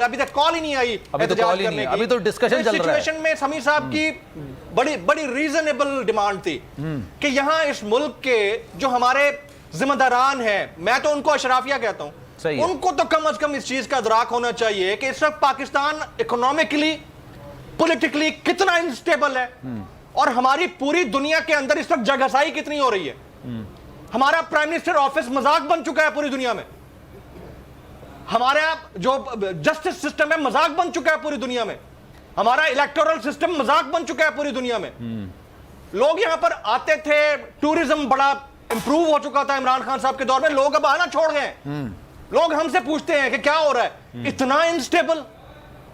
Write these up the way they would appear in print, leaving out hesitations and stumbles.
अभी तक कॉल ही नहीं आई, अभी तो कॉल ही नहीं, अभी तो डिस्कशन चल रहा है। सिचुएशन में समीर साहब की बड़ी बड़ी रीजनेबल डिमांड थी कि यहां इस मुल्क के जो हमारे जिम्मेदारान हैं, मैं तो उनको अशराफिया कहता हूं, उनको तो कम से कम इस चीज का इदराक होना चाहिए कि इस वक्त पाकिस्तान इकोनॉमिकली पॉलिटिकली कितना अनस्टेबल है और हमारी पूरी दुनिया के अंदर इस वक्त जगहसाई कितनी हो रही है। हमारा प्राइम मिनिस्टर ऑफिस मजाक बन चुका है पूरी दुनिया में, हमारा जो जस्टिस सिस्टम है मजाक बन चुका है पूरी दुनिया में, हमारा इलेक्टोरल सिस्टम मजाक बन चुका है पूरी दुनिया में। लोग यहां पर आते थे, टूरिज्म बड़ा इंप्रूव हो चुका था इमरान खान साहब के दौर में, लोग अब आना छोड़ गए। लोग हमसे पूछते हैं कि क्या हो रहा है, इतना अनस्टेबल,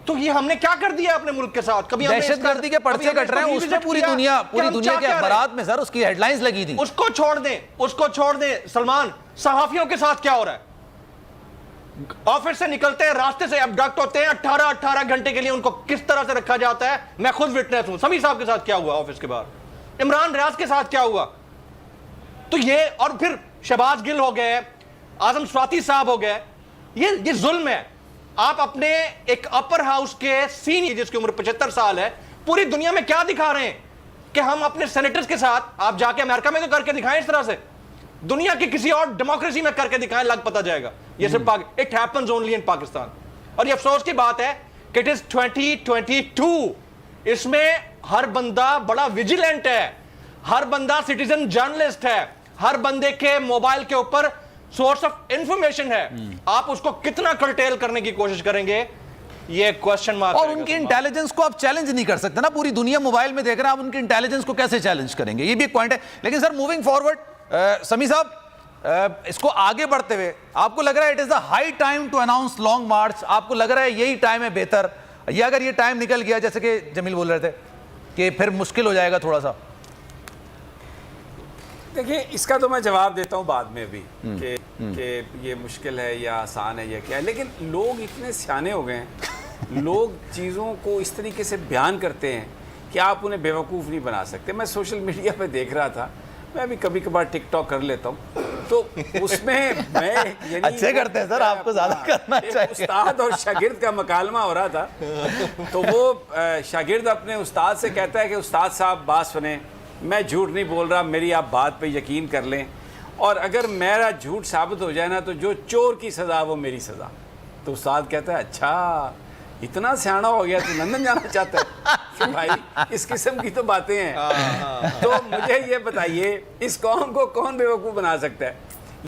तो ये हमने क्या कर दिया अपने मुल्क के साथ? कभी दहशतगर्दी के पर्चे कट रहे हैं, उसमें पूरी दुनिया के अखबारात में सर उसकी हेडलाइंस लगी थी। उसको छोड़ दें, उसको छोड़ दें सलमान, सहाफियों के साथ क्या हो रहा है? ऑफिस से निकलते हैं, रास्ते से अबडक्ट होते हैं, 18 घंटे के लिए उनको किस तरह से रखा जाता है, मैं खुद विटनेस हूं। समीर साहब के साथ क्या हुआ ऑफिस के बाहर, इमरान रियाज के साथ क्या हुआ, तो ये, और फिर शहबाज गिल हो गए, आजम स्वाति साहब हो गए, ये जुल्म है। आप अपने एक अपर हाउस के सीनियर जिसकी उम्र 75 साल है, पूरी दुनिया में क्या दिखा रहे हैं कि हम अपने सेनेटर्स के साथ, आप जाके अमेरिका में तो करके दिखाएं इस तरह से, दुनिया की किसी और डेमोक्रेसी में करके दिखाएं, लग पता जाएगा। ये सिर्फ it happens only in Pakistan. और ये अफसोस की बात है कि इट इज 2022, इसमें हर बंदा बड़ा विजिलेंट है, हर बंदा सिटीजन जर्नलिस्ट है, हर बंदे के मोबाइल के ऊपर सोर्स ऑफ इंफॉर्मेशन है। आप उसको कितना कर्टेल करने की कोशिश करेंगे, ये क्वेश्चन मार्क। और उनकी इंटेलिजेंस को आप चैलेंज नहीं कर सकते ना, पूरी दुनिया मोबाइल में देख रहे हैं, आप उनकी इंटेलिजेंस को कैसे चैलेंज करेंगे, ये भी एक पॉइंट है। लेकिन सर मूविंग फॉरवर्ड, समी साहब, इसको आगे बढ़ते हुए आपको लग रहा है it is the high time to announce long march? आपको लग रहा है यही टाइम है बेहतर, या अगर ये टाइम निकल गया जैसे कि जमील बोल रहे थे कि फिर मुश्किल हो जाएगा थोड़ा सा? देखिए, इसका तो मैं जवाब देता हूँ बाद में भी कि ये मुश्किल है या आसान है या क्या है, लेकिन लोग इतने सियाने हो गए हैं, लोग चीज़ों को इस तरीके से बयान करते हैं कि आप उन्हें बेवकूफ़ नहीं बना सकते। मैं सोशल मीडिया पे देख रहा था, मैं भी कभी कभार टिकटॉक कर लेता हूँ, तो उसमें मैं अच्छे करते हैं सर, आपको ज़्यादा करना चाहिए। उस्ताद और शागिर्द का मकालमा हो रहा था, तो वो शागिर्द अपने उस्ताद से कहता है कि उस्ताद साहब बात सुने, मैं झूठ नहीं बोल रहा, मेरी आप बात पे यकीन कर लें, और अगर मेरा झूठ साबित हो जाए ना तो जो चोर की सज़ा वो मेरी सज़ा। तो उस्ताद कहता है अच्छा इतना सियाना हो गया तो लंदन जाना चाहता है? भाई इस किस्म की तो बातें हैं। तो मुझे ये बताइए, इस कौम को कौन बेवकूफ़ बना सकता है?